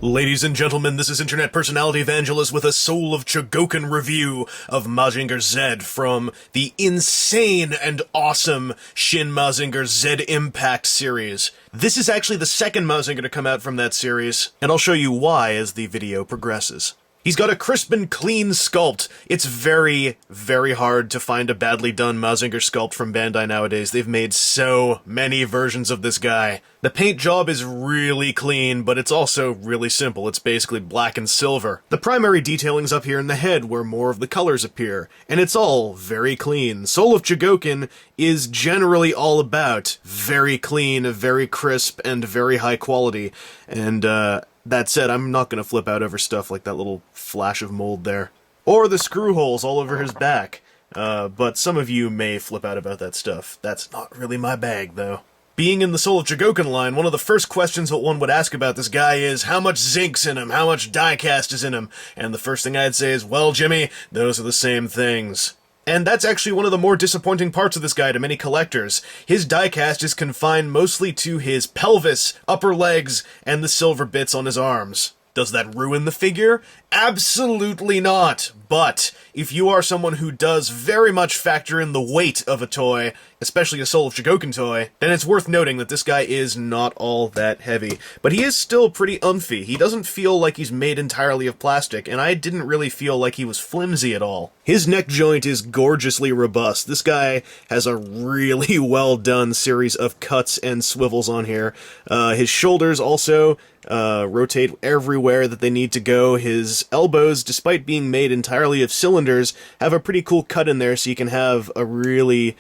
Ladies and gentlemen, this is Internet Personality Evangelist with a Soul of Chogokin review of Mazinger Z from the insane and awesome Shin Mazinger Z Impact series. This is actually the second Mazinger to come out from that series, and I'll show you why as the video progresses. He's got a crisp and clean sculpt. It's very, very hard to find a badly done Mazinger sculpt from Bandai nowadays. They've made so many versions of this guy. The paint job is really clean, but it's also really simple. It's basically black and silver. The primary detailing's up here in the head, where more of the colors appear, and it's all very clean. Soul of Chogokin is generally all about very clean, very crisp, and very high quality, and, that said, I'm not gonna flip out over stuff like that little flash of mold there. Or the screw holes all over his back. But some of you may flip out about that stuff. That's not really my bag, though. Being in the Soul of Chogokin line, one of the first questions that one would ask about this guy is, how much zinc's in him? How much die-cast is in him? And the first thing I'd say is, well, Jimmy, those are the same things. And that's actually one of the more disappointing parts of this guy to many collectors. His diecast is confined mostly to his pelvis, upper legs, and the silver bits on his arms. Does that ruin the figure? Absolutely not. But if you are someone who does very much factor in the weight of a toy, especially a Soul of Chogokin toy, then it's worth noting that this guy is not all that heavy. But he is still pretty umphy. He doesn't feel like he's made entirely of plastic, and I didn't really feel like he was flimsy at all. His neck joint is gorgeously robust. This guy has a really well done series of cuts and swivels on here. His shoulders also rotate everywhere that they need to go. His elbows, despite being made entirely of cylinders, have a pretty cool cut in there so you can have a really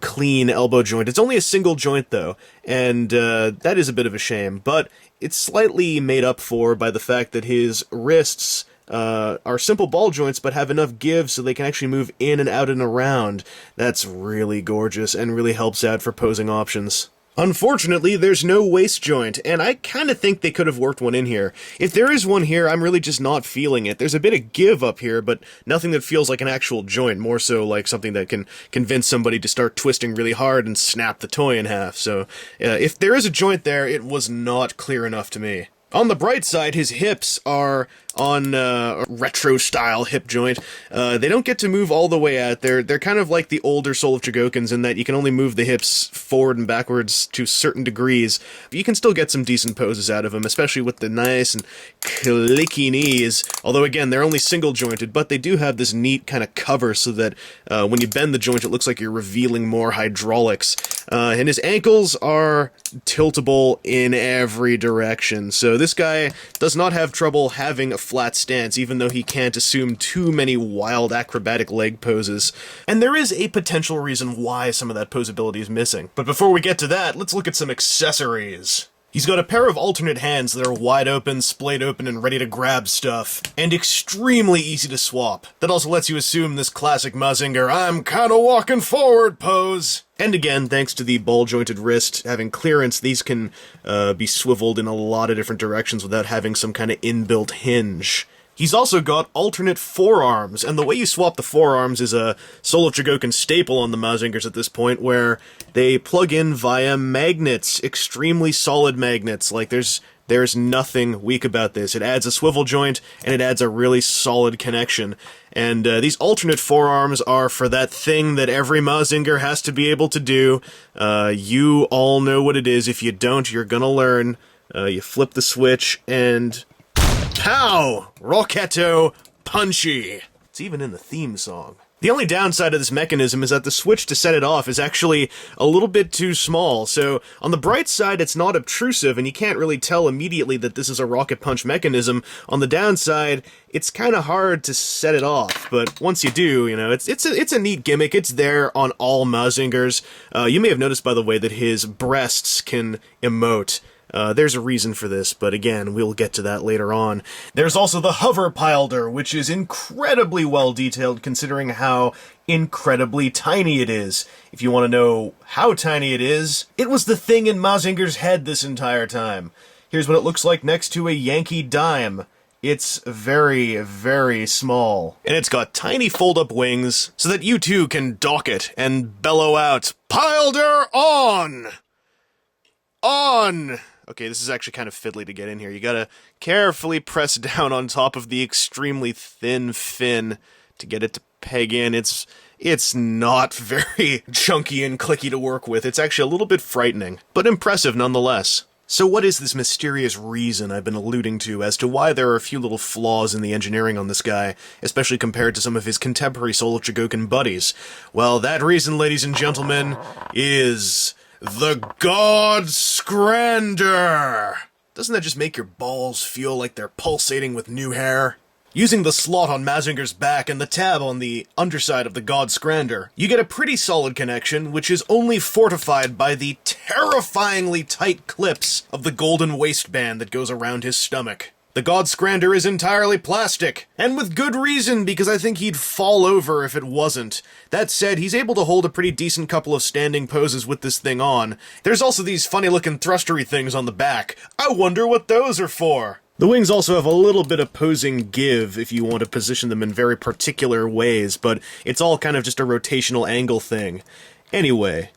clean elbow joint. It's only a single joint though, and that is a bit of a shame, but it's slightly made up for by the fact that his wrists are simple ball joints but have enough give so they can actually move in and out and around. That's really gorgeous and really helps out for posing options. Unfortunately, there's no waist joint, and I kinda think they could have worked one in here. If there is one here, I'm really just not feeling it. There's a bit of give up here, but nothing that feels like an actual joint, more so like something that can convince somebody to start twisting really hard and snap the toy in half. So, if there is a joint there, it was not clear enough to me. On the bright side, his hips are on a retro-style hip joint. They don't get to move all the way out. They're kind of like the older Soul of Chogokins in that you can only move the hips forward and backwards to certain degrees. But you can still get some decent poses out of them, especially with the nice and clicky knees. Although, again, they're only single-jointed, but they do have this neat kind of cover so that when you bend the joint, it looks like you're revealing more hydraulics. And his ankles are tiltable in every direction. So this guy does not have trouble having a flat stance, even though he can't assume too many wild acrobatic leg poses. And there is a potential reason why some of that posability is missing. But before we get to that, let's look at some accessories. He's got a pair of alternate hands that are wide open, splayed open, and ready to grab stuff, and extremely easy to swap. That also lets you assume this classic Mazinger, I'm kinda walking forward pose. And again, thanks to the ball-jointed wrist having clearance, these can be swiveled in a lot of different directions without having some kind of inbuilt hinge. He's also got alternate forearms, and the way you swap the forearms is a Soul of Chogokin staple on the Mazingers at this point, where they plug in via magnets, extremely solid magnets. Like, there's nothing weak about this. It adds a swivel joint, and it adds a really solid connection. And these alternate forearms are for that thing that every Mazinger has to be able to do. You all know what it is. If you don't, you're gonna learn. You flip the switch, and pow! Rocketto Punchy! It's even in the theme song. The only downside of this mechanism is that the switch to set it off is actually a little bit too small, so on the bright side it's not obtrusive and you can't really tell immediately that this is a rocket punch mechanism. On the downside, it's kinda hard to set it off, but once you do, you know, it's a neat gimmick. It's there on all Mazingers. You may have noticed, by the way, that his breasts can emote. There's a reason for this, but again, we'll get to that later on. There's also the Hover Pilder, which is incredibly well detailed considering how incredibly tiny it is. If you want to know how tiny it is, it was the thing in Mazinger's head this entire time. Here's what it looks like next to a Yankee dime. It's very, very small. And it's got tiny fold-up wings so that you too can dock it and bellow out, "Pilder on!" on! Okay, this is actually kind of fiddly to get in here. You gotta carefully press down on top of the extremely thin fin to get it to peg in. It's not very chunky and clicky to work with. It's actually a little bit frightening, but impressive nonetheless. So what is this mysterious reason I've been alluding to as to why there are a few little flaws in the engineering on this guy, especially compared to some of his contemporary Soul of Chogokin buddies? Well, that reason, ladies and gentlemen, is the God Scrander! Doesn't that just make your balls feel like they're pulsating with new hair? Using the slot on Mazinger's back and the tab on the underside of the God Scrander, you get a pretty solid connection, which is only fortified by the terrifyingly tight clips of the golden waistband that goes around his stomach. The God Scrander is entirely plastic, and with good reason, because I think he'd fall over if it wasn't. That said, he's able to hold a pretty decent couple of standing poses with this thing on. There's also these funny-looking thrustery things on the back. I wonder what those are for. The wings also have a little bit of posing give if you want to position them in very particular ways, but it's all kind of just a rotational angle thing. Anyway,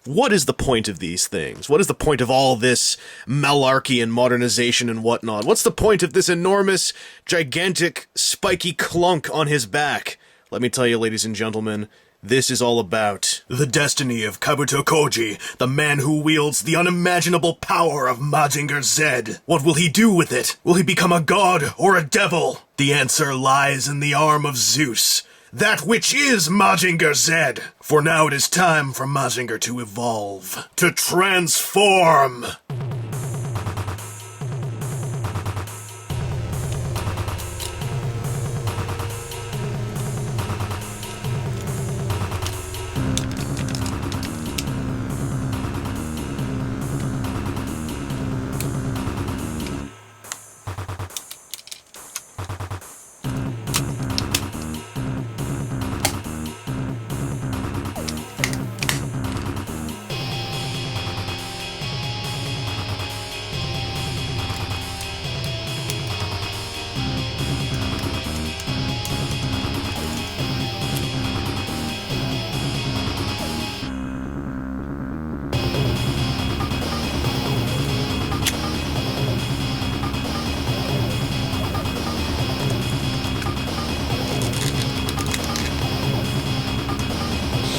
what is the point of these things? What is the point of all this malarkey and modernization and whatnot? What's the point of this enormous, gigantic, spiky clunk on his back? Let me tell you, ladies and gentlemen, this is all about the destiny of Kabuto Koji, the man who wields the unimaginable power of Mazinger Z. What will he do with it? Will he become a god or a devil? The answer lies in the arm of Zeus, that which is Mazinger Z. For now it is time for Mazinger to evolve, to transform.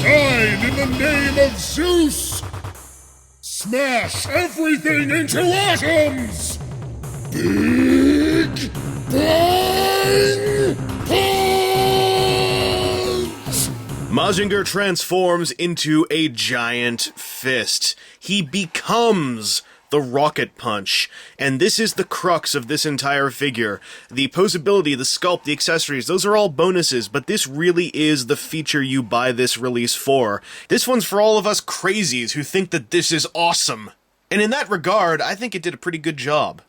Shine in the name of Zeus! Smash everything into atoms! Big Bang Punch! Mazinger transforms into a giant fist. He becomes the Rocket Punch, and this is the crux of this entire figure. The posability, the sculpt, the accessories, those are all bonuses, but this really is the feature you buy this release for. This one's for all of us crazies who think that this is awesome. And in that regard, I think it did a pretty good job.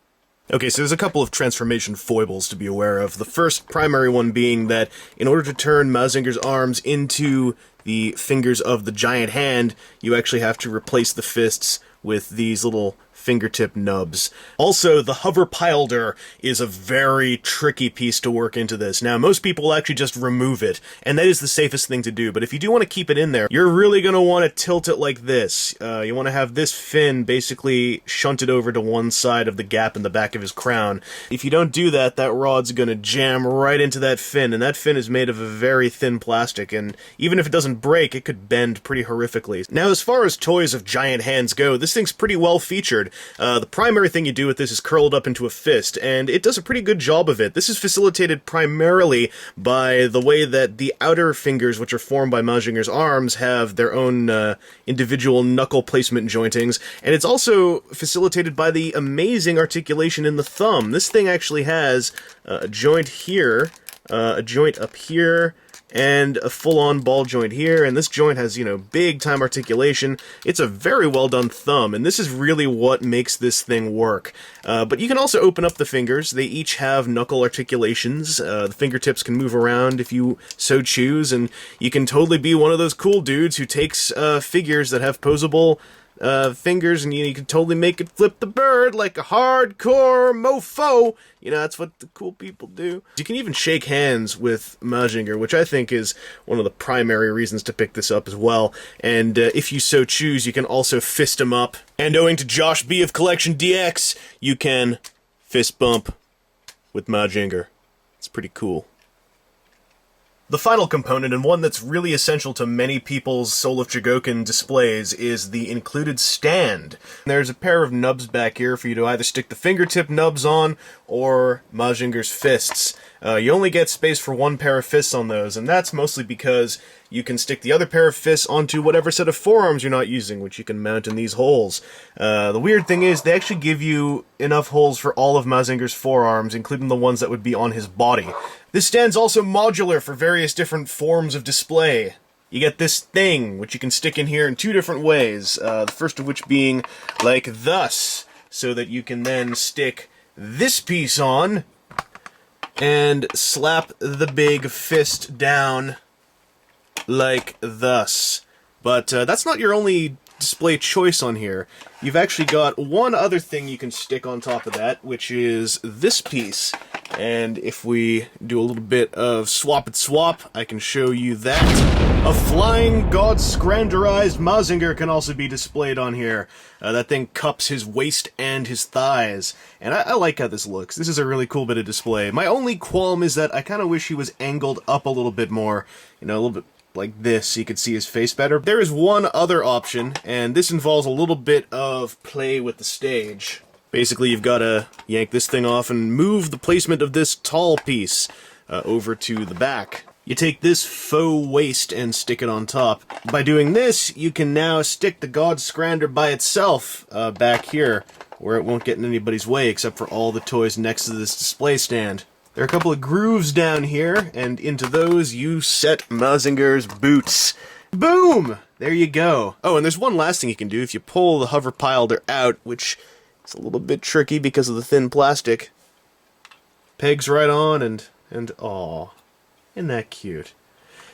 Okay, so there's a couple of transformation foibles to be aware of. The first primary one being that in order to turn Mazinger's arms into the fingers of the giant hand, you actually have to replace the fists with these little fingertip nubs. Also, the hover pilder is a very tricky piece to work into this. Now, most people actually just remove it, and that is the safest thing to do, but if you do want to keep it in there, you're really going to want to tilt it like this. You want to have this fin basically shunted over to one side of the gap in the back of his crown. If you don't do that, that rod's going to jam right into that fin, and that fin is made of a very thin plastic, and even if it doesn't break, it could bend pretty horrifically. Now, as far as toys of giant hands go, this thing's pretty well featured. The primary thing you do with this is curl it up into a fist, and it does a pretty good job of it. This is facilitated primarily by the way that the outer fingers, which are formed by Mazinger's arms, have their own individual knuckle placement jointings, and it's also facilitated by the amazing articulation in the thumb. This thing actually has a joint here, a joint up here, and a full-on ball joint here, and this joint has, big-time articulation. It's a very well-done thumb, and this is really what makes this thing work. But you can also open up the fingers. They each have knuckle articulations. The fingertips can move around if you so choose, and you can totally be one of those cool dudes who takes figures that have posable fingers, and you can totally make it flip the bird like a hardcore mofo. You know, that's what the cool people do. You can even shake hands with Mazinger, which I think is one of the primary reasons to pick this up as well. And if you so choose, you can also fist him up. And owing to Josh B of Collection DX, you can fist bump with Mazinger. It's pretty cool. The final component, and one that's really essential to many people's Soul of Chogokin displays, is the included stand. There's a pair of nubs back here for you to either stick the fingertip nubs on, or Mazinger's fists. You only get space for one pair of fists on those, and that's mostly because you can stick the other pair of fists onto whatever set of forearms you're not using, which you can mount in these holes. The weird thing is, they actually give you enough holes for all of Mazinger's forearms, including the ones that would be on his body. This stand's also modular for various different forms of display. You get this thing, which you can stick in here in two different ways, the first of which being like thus, so that you can then stick this piece on, and slap the big fist down like thus. But that's not your only display choice on here. You've actually got one other thing you can stick on top of that, which is this piece. And if we do a little bit of swap it swap, I can show you that. A flying god-scranderized Mazinger can also be displayed on here. That thing cups his waist and his thighs. And I like how this looks. This is a really cool bit of display. My only qualm is that I kind of wish he was angled up a little bit more. You know, a little bit like this, so you could see his face better. There is one other option, and this involves a little bit of play with the stage. Basically, you've got to yank this thing off and move the placement of this tall piece over to the back. You take this faux waist and stick it on top. By doing this, you can now stick the God Scrander by itself back here, where it won't get in anybody's way except for all the toys next to this display stand. There are a couple of grooves down here, and into those you set Mazinger's boots. Boom! There you go. Oh, and there's one last thing you can do if you pull the hover pilder out, which is a little bit tricky because of the thin plastic. Pegs right on, and aw, isn't that cute?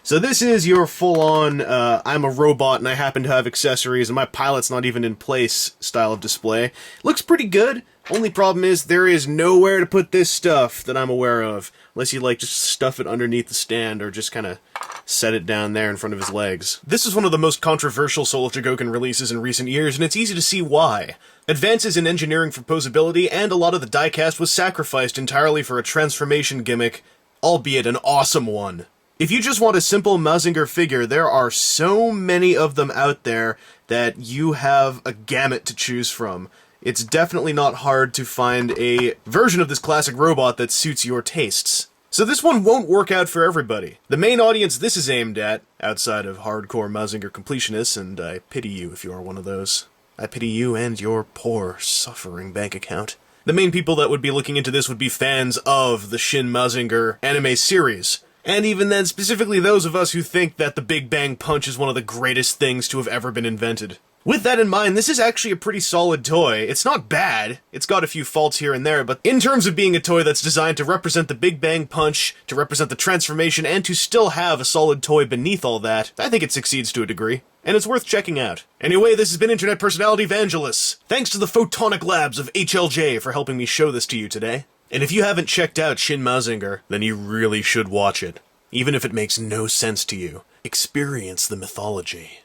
So this is your full-on, I'm a robot and I happen to have accessories and my pilot's not even in place style of display. Looks pretty good. Only problem is there is nowhere to put this stuff that I'm aware of. Unless you, like, just stuff it underneath the stand or just kind of set it down there in front of his legs. This is one of the most controversial Soul of Chogokin releases in recent years, and it's easy to see why. Advances in engineering for posability and a lot of the diecast was sacrificed entirely for a transformation gimmick, albeit an awesome one. If you just want a simple Mazinger figure, there are so many of them out there that you have a gamut to choose from. It's definitely not hard to find a version of this classic robot that suits your tastes. So this one won't work out for everybody. The main audience this is aimed at, outside of hardcore Mazinger completionists, and I pity you if you are one of those. I pity you and your poor, suffering bank account. The main people that would be looking into this would be fans of the Shin Mazinger anime series. And even then, specifically those of us who think that the Big Bang Punch is one of the greatest things to have ever been invented. With that in mind, this is actually a pretty solid toy. It's not bad. It's got a few faults here and there, but in terms of being a toy that's designed to represent the Big Bang Punch, to represent the transformation, and to still have a solid toy beneath all that, I think it succeeds to a degree. And it's worth checking out. Anyway, this has been Internet Personality Vangelis. Thanks to the Photonic Labs of HLJ for helping me show this to you today. And if you haven't checked out Shin Mazinger, then you really should watch it. Even if it makes no sense to you, experience the mythology.